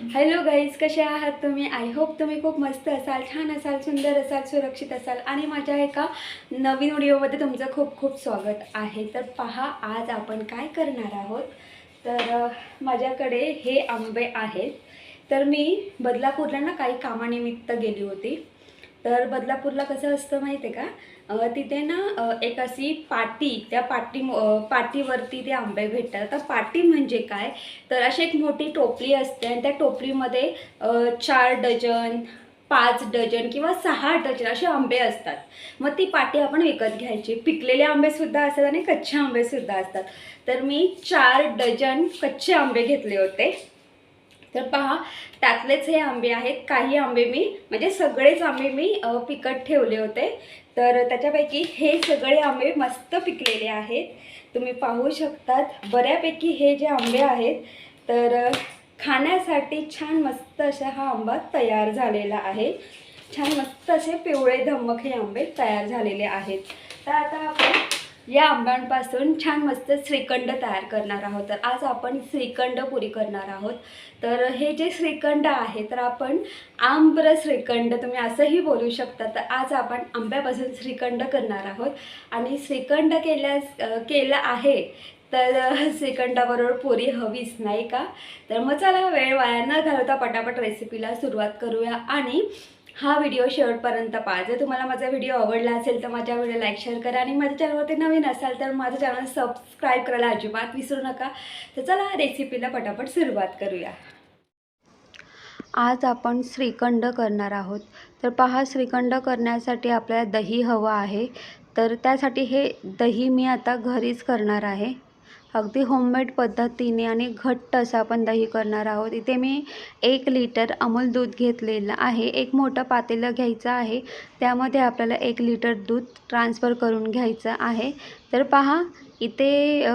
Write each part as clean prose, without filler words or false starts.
Hello guys, कसे आहात तुम्ही? आय होप तुम्ही खूप मस्त असाल, छान असाल, सुंदर असाल, सुरक्षित असाल आणि माझ्या एका नवीन व्हिडिओमध्ये तुमचं खूप खूप स्वागत आहे. तर पहा, आज आपण काय करणार आहोत. तर माझ्याकडे हे आंबे आहेत. तर मी बदलापूरला ना काही कामानिमित्त गेली होती. तर बदलापूरला कसं असतं माहिती आहे का, तिथे ना एक अशी पाटी, त्या पाटीवरती ते आंबे भेटतात. तर पाटी म्हणजे काय, तर अशी एक मोठी टोपली असते आणि त्या टोपलीमध्ये 4 डझन, 5 डझन किंवा 6 डझन असे आंबे असतात. मग ती पाटी आपण विकत घ्यायची. पिकलेले आंबेसुद्धा असतात आणि कच्चे आंबेसुद्धा असतात. तर मी 4 डझन कच्चे आंबे घेतले होते. तर पहा, त्यातलेच हे आंबे आहेत. काही आंबे मी म्हणजे सगळेच आंबे मी पिकत ठेवले होते. तर त्याच्यापैकी हे सगळे आंबे मस्त पिकलेले आहेत. तुम्ही पाहू शकतात. बऱ्यापैकी हे जे आंबे आहेत, तर खाण्यासाठी छान मस्त असा हा आंबा तयार झालेला आहे. छान मस्त असे पिवळे धम्मक हे आंबे तयार झालेले आहेत. तर आता आपण या आंब्यांपासून छान मस्त श्रीखंड तयार करणार आहोत. तर आज आपण श्रीखंड पुरी करणार आहोत. तर हे जे श्रीखंड आहे, तर आपण आम्र श्रीखंड तुम्ही असंही बोलू शकता. तर आज आपण आंब्यापासून श्रीखंड करणार आहोत आणि श्रीखंड केलं आहे. तर श्रीखंडाबरोबर पुरी हवीच, नाही का? तर मग चला, वेळ वाया न घालवता पटापट रेसिपीला सुरुवात करूया आणि हा व्हिडिओ शेवटपर्यंत पहा. जर तुम्हाला माझा व्हिडिओ आवडला असेल तर माझ्या व्हिडिओ लाईक, शेअर करा आणि माझ्या चॅनलवरती नवीन असाल तर माझं चॅनल सबस्क्राईब करायला अजिबात विसरू नका. तर चला, रेसिपीला पटापट सुरुवात करूया. आज आपण श्रीखंड करणार आहोत. तर पहा, श्रीखंड करण्यासाठी आपल्याला दही हवं आहे. तर त्यासाठी हे दही मी आता घरीच करणार आहे. अगदी होममेड पद्धतीने आणि घट्ट असं आपण दही करणार आहोत. इथे मी 1 लिटर अमूल दूध घेतलेलं आहे. एक मोठं पातेलं घ्यायचं आहे. त्यामध्ये आपल्याला 1 लिटर दूध ट्रान्सफर करून घ्यायचं आहे. तर पहा, इथे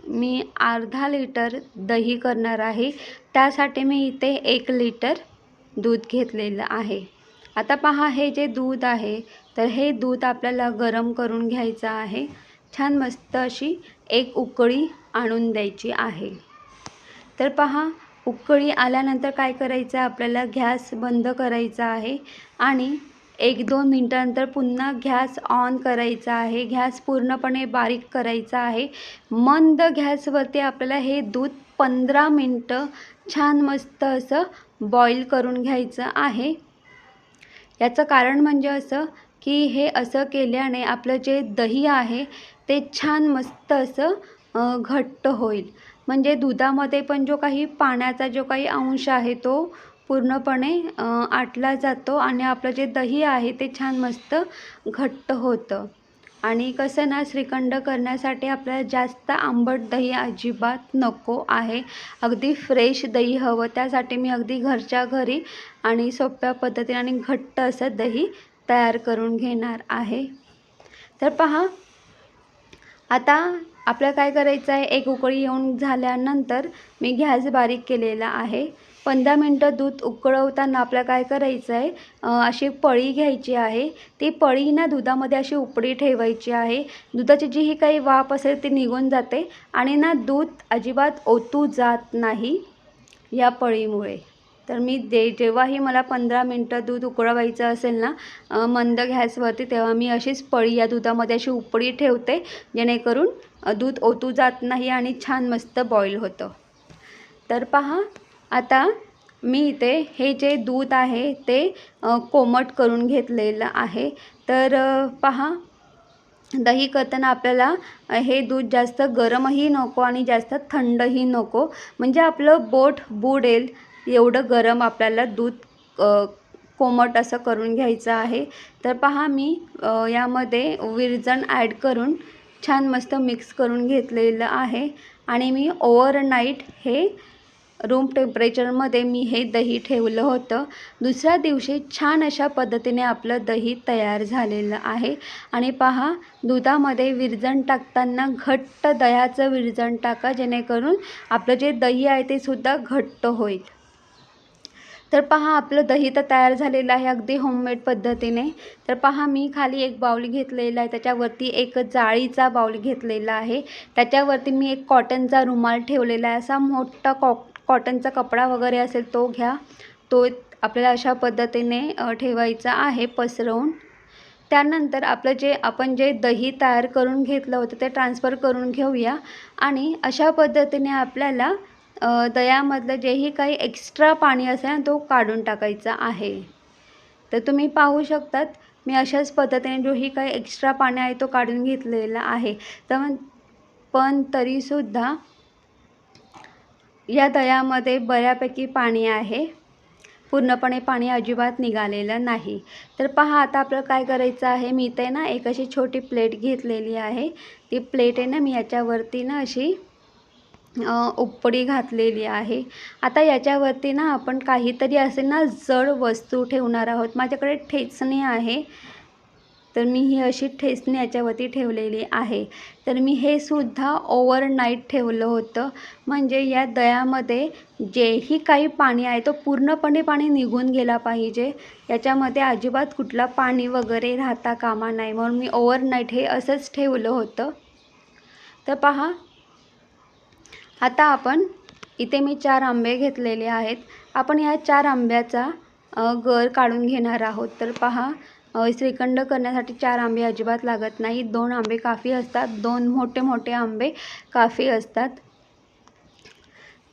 मी अर्धा लिटर दही करणार आहे. त्यासाठी मी इथे 1 लिटर दूध घेतलेलं आहे. आता पहा, हे जे दूध आहे, तर हे दूध आपल्याला गरम करून घ्यायचं आहे. छान मस्त अशी एक उकळी आणून द्यायची आहे. तर पहा, उकळी आल्यानंतर काय करायचं आहे, आपल्याला गॅस बंद करायचा आहे आणि 1-2 मिनटानंतर पुन्हा गॅस ऑन करायचा आहे. गॅस पूर्णपणे बारीक करायचा आहे. मंद गॅसवरती आपल्याला हे दूध 15 मिनटं छान मस्त असं बॉईल करून घ्यायचं आहे. याचं कारण म्हणजे असं की हे असं केल्याने आपलं जे दही आहे ते छान मस्त असं घट्ट होईल. म्हणजे दुधामध्ये पण जो काही पाण्याचा जो काही अंश आहे तो पूर्णपणे आटला जातो आणि आपलं जे दही आहे ते छान मस्त घट्ट होतं. आणि कसं ना, श्रीखंड करण्यासाठी आपल्याला जास्त आंबट दही अजिबात नको आहे. अगदी फ्रेश दही हवं. त्यासाठी मी अगदी घरच्या घरी आणि सोप्या पद्धतीने आणि घट्ट असं दही तयार करून घेणार आहे. तर पहा, आता आपल्याला काय करायचं आहे, एक उकळी येऊन झाल्यानंतर मी गॅस बारीक केलेला आहे. 15 मिनटं दूध उकळवताना आपल्याला काय करायचं आहे, अशी पळी घ्यायची आहे. ती पळी ना दुधामध्ये अशी उपडी ठेवायची आहे. दुधाची जी ही काही वाफ असेल ती निघून जाते आणि ना दूध अजिबात ओतू जात नाही या पळीमुळे. तर मी जेव्हाही मला 15 मिनटं दूध उकळवायचं असेल ना मंद गॅसवरती, तेव्हा मी अशीच पळी या दुधामध्ये अशी उपडी ठेवते, जेणेकरून दूध ओतू जात नाही आणि छान मस्त बॉईल होतं. तर पहा, आता मी इथे हे जे दूध आहे ते कोमट करून घेतलेलं आहे. तर पहा, दही करताना आपल्याला हे दूध जास्त गरमही नको आणि जास्त थंडही नको. म्हणजे आपलं बोट बुडेल एवढं गरम आपल्याला दूध कोमट असं करून घ्यायचं आहे. तर पहा, मी यामध्ये विरजण ॲड करून छान मस्त मिक्स करून घेतलेलं आहे आणि मी ओव्हरनाईट हे रूम टेम्परेचरमध्ये मी हे दही ठेवलं होतं. दुसऱ्या दिवशी छान अशा पद्धतीने आपलं दही तयार झालेलं आहे. आणि पहा, दुधामध्ये विरजण टाकताना घट्ट दह्याचं विरजण टाका, जेणेकरून आपलं जे दही आहे ते सुद्धा घट्ट होईल. तर पहा, आपलं दही तर तयार झालेलं आहे अगदी होममेड पद्धतीने. तर पहा, मी खाली एक बाउल घेतलेला आहे. त्याच्यावरती एक जाळीचा बाउल घेतलेला आहे. त्याच्यावरती मी एक कॉटनचा रुमाल ठेवलेला आहे. असा मोठा कॉटनचा कपडा वगैरे असेल तो घ्या, तो आपल्याला अशा पद्धतीने ठेवायचा आहे पसरवून. त्यानंतर आपण जे दही तयार करून घेतलं होतं ते ट्रान्सफर करून घेऊया आणि अशा पद्धतीने आपल्याला दह्यामधलं जेही काही एक्स्ट्रा पाणी असेल ना तो काढून टाकायचा आहे. तर तुम्ही पाहू शकतात मी अशाच पद्धतीने जोही काही एक्स्ट्रा पाणी आहे तो काढून घेतलेला आहे. पण तरीसुद्धा या दह्यामध्ये बऱ्यापैकी पाणी आहे, पूर्णपणे पाणी अजिबात निघालेलं नाही. तर पहा आता आपल्याला काय करायचं आहे, मी इथे ना एक अशी छोटी प्लेट घेतलेली आहे. ती प्लेट आहे ना मी याच्यावरती ना अशी उपडी घातलेली आहे. आता याच्यावरती ना आपण काहीतरी असे ना जड वस्तू ठेवणार आहोत. माझ्याकडे ठेचणी आहे, तर मी ही अशी ठेचणी याच्यावरती ठेवलेली आहे. तर मी हे सुद्धा ओव्हरनाईट ठेवलं होतं, म्हणजे या दह्यामध्ये जेही काही पाणी आहे तो पूर्णपणे पाणी निघून गेला पाहिजे. याच्यामध्ये अजिबात कुठला पाणी वगैरे राहता कामा नाही, म्हणून मी ओव्हरनाईट हे असंच ठेवलं होतं. तर पहा आता आपण इथे मी 4 आंबे घेतलेले आहेत. आपण या 4 आंब्याचा गर काढून घेणार आहोत. तर पहा श्रीखंड करण्यासाठी 4 आंबे अजिबात लागत नाही, 2 आंबे काफी असतात. 2 मोठे मोठे आंबे काफी असतात.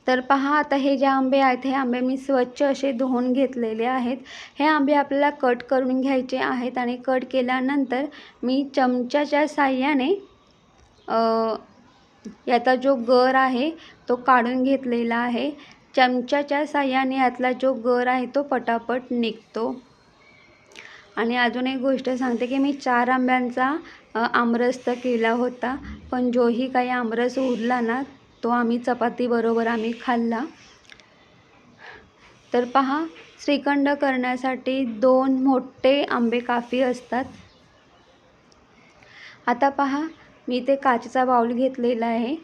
तर पहा आता हे जे आंबे आहेत हे आंबे मी स्वच्छ असे धुवून घेतलेले आहेत. हे आंबे आपल्याला कट करून घ्यायचे आहेत आणि कट केल्यानंतर मी चमच्याच्या साहाय्याने याचा जो गर आहे तो काढून घेतलेला आहे. चमच्याच्या साहाय्याने यातला जो गर आहे तो पटापट निघतो. आणि अजून एक गोष्ट सांगते की मी 4 आंब्यांचा आमरस तर केला होता, पण जोही काही आमरस उरला ना तो आम्ही चपातीबरोबर खाल्ला. तर पहा श्रीखंड करण्यासाठी 2 मोठे आंबे काफी असतात. आता पहा मी इथे काचेचा बाउल घेतलेला आहे.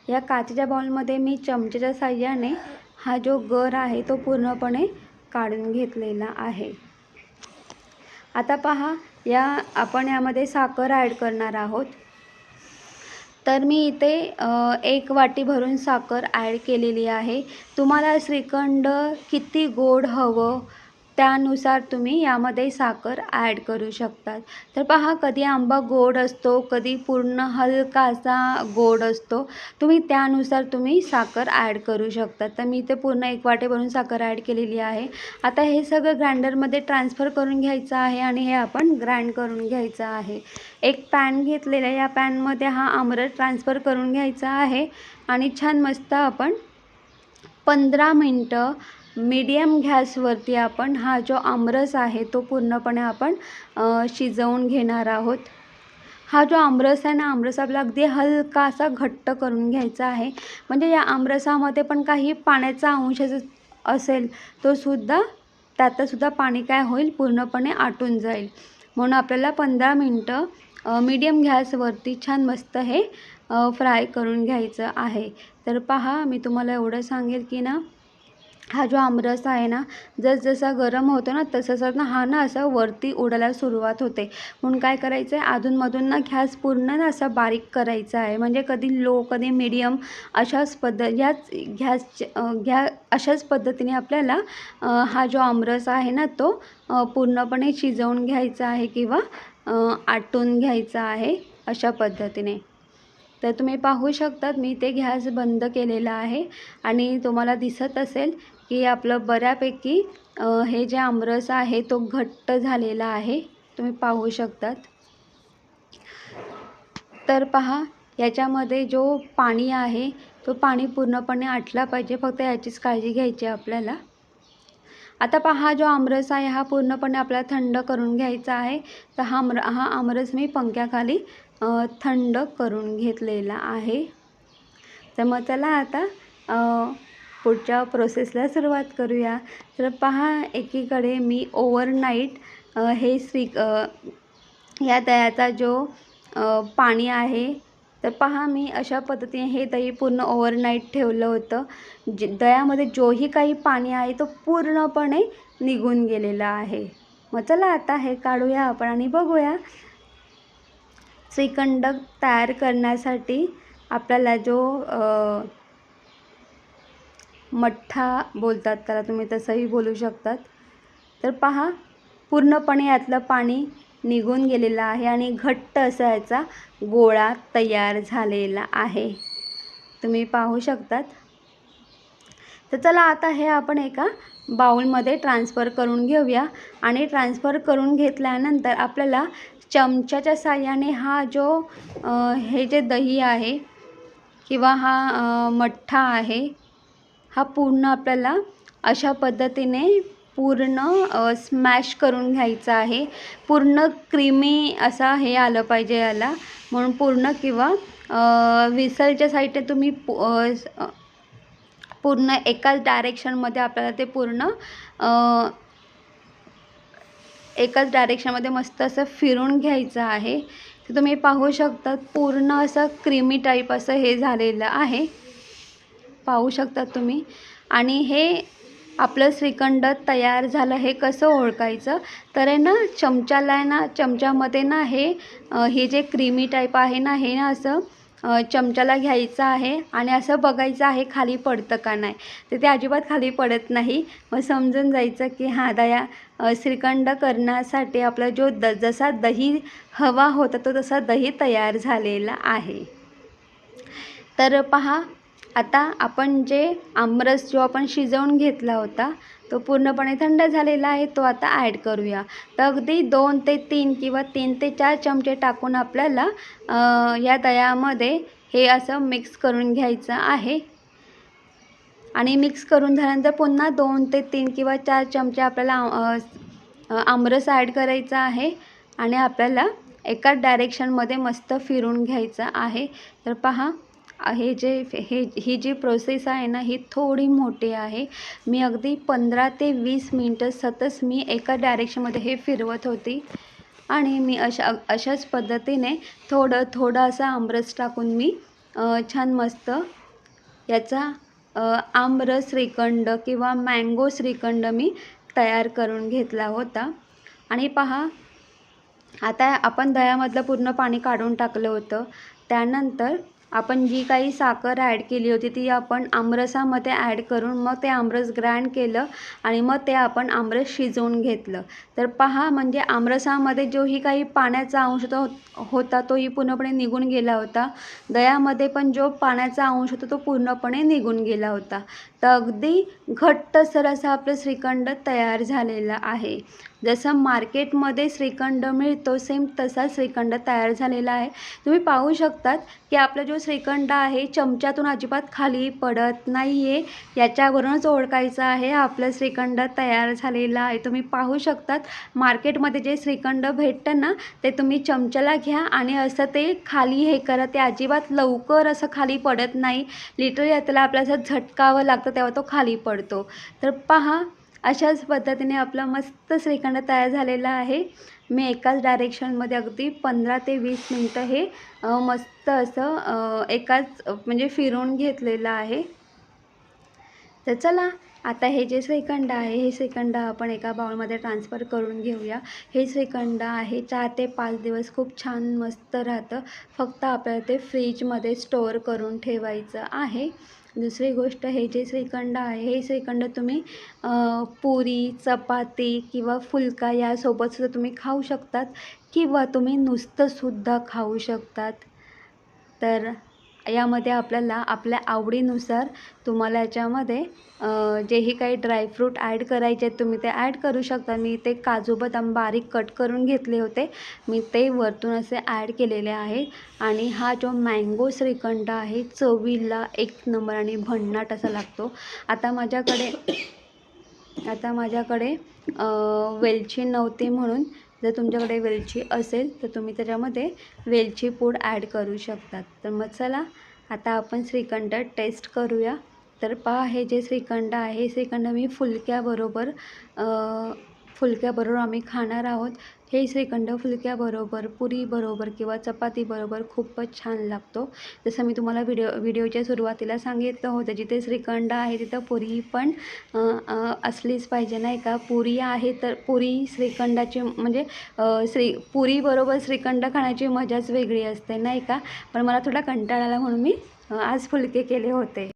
या काचेच्या बाउलमध्ये मी चमच्याच्या साहाय्याने हा जो गर आहे तो पूर्णपणे काढून घेतलेला आहे. आता पहा आपण यामध्ये साखर ॲड करणार आहोत. तर मी इथे 1 वाटी भरून साखर ॲड केलेली आहे. तुम्हाला श्रीखंड किती गोड हवं त्यानुसार तुम्ही यामध्ये साखर ॲड करू शकतात. तर पहा कधी आंबा गोड असतो, कधी पूर्ण हलकासा गोड असतो. तुम्ही त्यानुसार साखर ॲड करू शकता. तर मी इथे पूर्ण 1 वाटी भरून साखर ॲड केलेली आहे. आता हे सगळं ग्राइंडरमध्ये ट्रान्सफर करून घ्यायचं आहे आणि हे आपण ग्राइंड करून घ्यायचं आहे. एक पॅन घेतलेला आहे, या पॅनमध्ये हा आमरस ट्रान्सफर करून घ्यायचा आहे आणि छान मस्त आपण 15 मिनटं मीडियम गॅसवरती आपण हा जो आमरस आहे तो पूर्णपणे आपण शिजवून घेणार आहोत. हा जो आमरस आहे ना, आमरस आपला अगदी हलकासा घट्ट करून घ्यायचा आहे, म्हणजे या आमरसामध्ये पण काही पाण्याचा अंश असेल तो सुद्धा त्यातसुद्धा पाणी काय होईल पूर्णपणे आटून जाईल. म्हणून आपल्याला 15 मिनटं मीडियम गॅसवरती छान मस्त हे फ्राय करून घ्यायचं आहे. तर पहा मी तुम्हाला एवढं सांगेल की ना हा जो आमरस आहे ना जसजसा गरम होतो ना तसं ना हा ना असा वरती उडायला सुरुवात होते. म्हणून काय करायचं आहे अधूनमधून ना गॅस पूर्ण ना असा बारीक करायचा आहे, म्हणजे कधी लो कधी मीडियम अशाच अशाच पद्धतीने आपल्याला हा जो आमरस आहे ना तो पूर्णपणे शिजवून घ्यायचा आहे किंवा आटून घ्यायचा आहे अशा पद्धतीने. तर तुम्ही पाहू शकतात मी ते गॅस बंद केलेला आहे आणि तुम्हाला दिसत असेल की आपलं बऱ्यापैकी हे जे आमरस आहे तो घट्ट झालेला आहे, तुम्ही पाहू शकतात. तर पहा याच्यामध्ये जो पाणी आहे तो पाणी पूर्णपणे आटला पाहिजे, फक्त याचीच काळजी घ्यायची आपल्याला. आता पहा जो आमरस आहे हा पूर्णपणे आपल्याला थंड करून घ्यायचा आहे. तर हा आमरस मी पंख्याखाली थंड करून घेतलेला आहे. तर मग चला आता पुढच्या प्रोसेसला सुरुवात करूया. तर पहा एकीकडे मी ओव्हरनाईट हे या दह्याचा जो पाणी आहे तर पहा मी अशा पद्धतीने हे दही पूर्ण ओव्हरनाईट ठेवलं होतं. दह्यामध्ये जोही काही पाणी आहे तो पूर्णपणे निघून गेलेला आहे. मग चला आता हे काढूया आपण आणि बघूया श्रीखंड तयार करण्यासाठी आपल्याला जो मठ्ठा बोलतात त्याला, तुम्ही तसंही बोलू शकतात। तर पहा पूर्णपणे यातलं पाणी निघून गेलेलं आहे आणि घट्ट असा याचा गोळा तयार झालेला आहे, तुम्ही पाहू शकतात। तर चला आता हे आपण एका बाउलमध्ये ट्रान्सफर करून घेऊया आणि ट्रान्सफर करून घेतल्यानंतर आपल्याला चमच्याच्या साहाय्याने हा जो हे जे दही आहे किंवा हा मठ्ठा आहे हा पूर्ण आपल्याला अशा पद्धतीने पूर्ण स्मॅश करून घ्यायचा आहे। पूर्ण क्रीमी असा हे आलं पाहिजे याला, म्हणून पूर्ण किंवा विसलच्या साईडने तुम्ही पूर्ण एकाच डायरेक्शनमध्ये आपल्याला ते पूर्ण एकाच डायरेक्शनमध्ये मस्त असं फिरून घ्यायचं आहे। तर तुम्ही पाहू शकता पूर्ण असं क्रीमी टाईप असं हे झालेलं आहे, पाहू शकता तुम्ही। आणि हे आपलं श्रीखंड तयार झालं हे कसं ओळखायचं, तर आहे ना चमच्याला आहे ना, चमच्यामध्ये ना हे जे क्रीमी टाईप आहे ना हे ना असं चमच्याला घ्यायचं आहे आणि असं बघायचं आहे खाली पडतं का नाही, तर ते अजिबात खाली पडत नाही। मग समजून जायचं की हा श्रीखंड करण्यासाठी आपला जो जसा दही हवा होता तो तसा दही तयार झालेला आहे। तर पहा आता आपण जे आमरस जो आपण शिजवून घेतला होता तो पूर्णपणे थंड झालेला आहे, तो आता ॲड करूया। तर अगदी 2 ते 3 किंवा 3 ते 4 चमचे टाकून आपल्याला या दह्यामध्ये हे असं मिक्स करून घ्यायचं आहे। आणि मिक्स करून झाल्यानंतर पुन्हा 2 ते 3 किंवा 4 चमचे आपल्याला आमरस ॲड करायचा आहे आणि आपल्याला एकाच डायरेक्शनमध्ये मस्त फिरून घ्यायचं आहे। तर पहा ही जी प्रोसेस आहे ना ही थोडी मोठी आहे। मी अगदी 15 ते 20 मिनटं सतत मी एका डायरेक्शनमध्ये हे फिरवत होती आणि मी अशाच पद्धतीने थोडं असं आमरस टाकून मी छान मस्त याचा आमरस श्रीखंड किंवा मँगो श्रीखंड मी तयार करून घेतला होता। आणि पहा आता आपण दह्यामधलं पूर्ण पाणी काढून टाकलं होतं, त्यानंतर आपण जी काही साखर ॲड केली होती ती आपण आमरसामध्ये ॲड करून मग ते आमरस ग्राइंड केलं आणि मग ते आपण आमरस शिजवून घेतलं। तर पहा म्हणजे आमरसामध्ये जोही काही पाण्याचा अंश होता तोही पूर्णपणे निघून गेला होता, दह्यामध्ये पण जो पाण्याचा अंश होता तो पूर्णपणे निघून गेला होता। तर अगदी घट्टसर असं आपलं श्रीखंड तयार झालेलं आहे। जसं मार्केटमध्ये श्रीखंड मिळतो सेम तसा श्रीखंड तयार झालेला आहे। तुम्ही पाहू शकतात की आपला जो श्रीखंड आहे चमच्यातून अजिबात खाली पडत नाही आहे, याच्यावरूनच ओळखायचं आहे आपलं श्रीखंड तयार झालेलं आहे। तुम्ही पाहू शकतात मार्केटमध्ये जे श्रीखंड भेटतं ना ते तुम्ही चमच्याला घ्या आणि असं ते खाली हे करा, ते अजिबात लवकर असं खाली पडत नाही, लिटरली त्याला आपल्याला असं झटकावं लागतं तेव्हा तो खाली पडतो। तर पहा अशाच पद्धतीने आपलं मस्त श्रीखंड तयार झालेलं आहे। मी एकाच डायरेक्शनमध्ये अगदी 15 ते 20 मिनटं हे मस्त असं एकाच म्हणजे फिरवून घेतलेलं आहे। तर चला आता हे जे श्रीखंड आहे हे श्रीखंड आपण एका बाउलमध्ये ट्रान्सफर करून घेऊया। हे श्रीखंड आहे 4 ते 5 दिवस खूप छान मस्त राहतं, फक्त आपल्याला ते फ्रीजमध्ये स्टोअर करून ठेवायचं आहे। दुसरी गोष्ट हे जे श्रीखंड आहे हे श्रीखंड तुम्ही पुरी, चपाती किंवा फुलका यासोबतसुद्धा तुम्ही खाऊ शकतात किंवा तुम्ही नुसतंसुद्धा खाऊ शकतात। तर यामध्ये आपल्याला आपल्या आवडीनुसार तुम्हाला याच्यामध्ये जेही काही ड्रायफ्रूट ॲड करायचे आहेत तुम्ही ते ॲड करू शकता। मी ते काजू बदाम बारीक कट करून घेतले होते, मी ते वरतून असे ॲड केलेले आहेत। आणि हा जो मँगो श्रीखंड आहे चवीला एक नंबर आणि भन्नाट असा लागतो। आता माझ्याकडे वेलची नव्हती, म्हणून जर तुमच्याकडे वेलची असेल तर तुम्ही त्याच्यामध्ये वेलची पूड ॲड करू शकतात। तर मग चला आता आपण श्रीखंड टेस्ट करूया। तर पहा हे जे श्रीखंड आहे हे श्रीखंड मी फुलक्याबरोबर आम्ही खाणार आहोत। हे श्रीखंड फुलक्याबरोबर, पुरीबरोबर किंवा चपातीबरोबर खूपच छान लागतो। जसं मी तुम्हाला व्हिडिओच्या सुरुवातीला सांगितलं होतं, जिथे श्रीखंड आहे तिथं पुरी पण असलीच पाहिजे नाही का। पुरी आहे तर पुरी श्रीखंडाची म्हणजे पुरीबरोबर श्रीखंड खाण्याची मजाच वेगळी असते नाही का। पण मला थोडा कंटाळा आला म्हणून मी आज फुलके केले होते।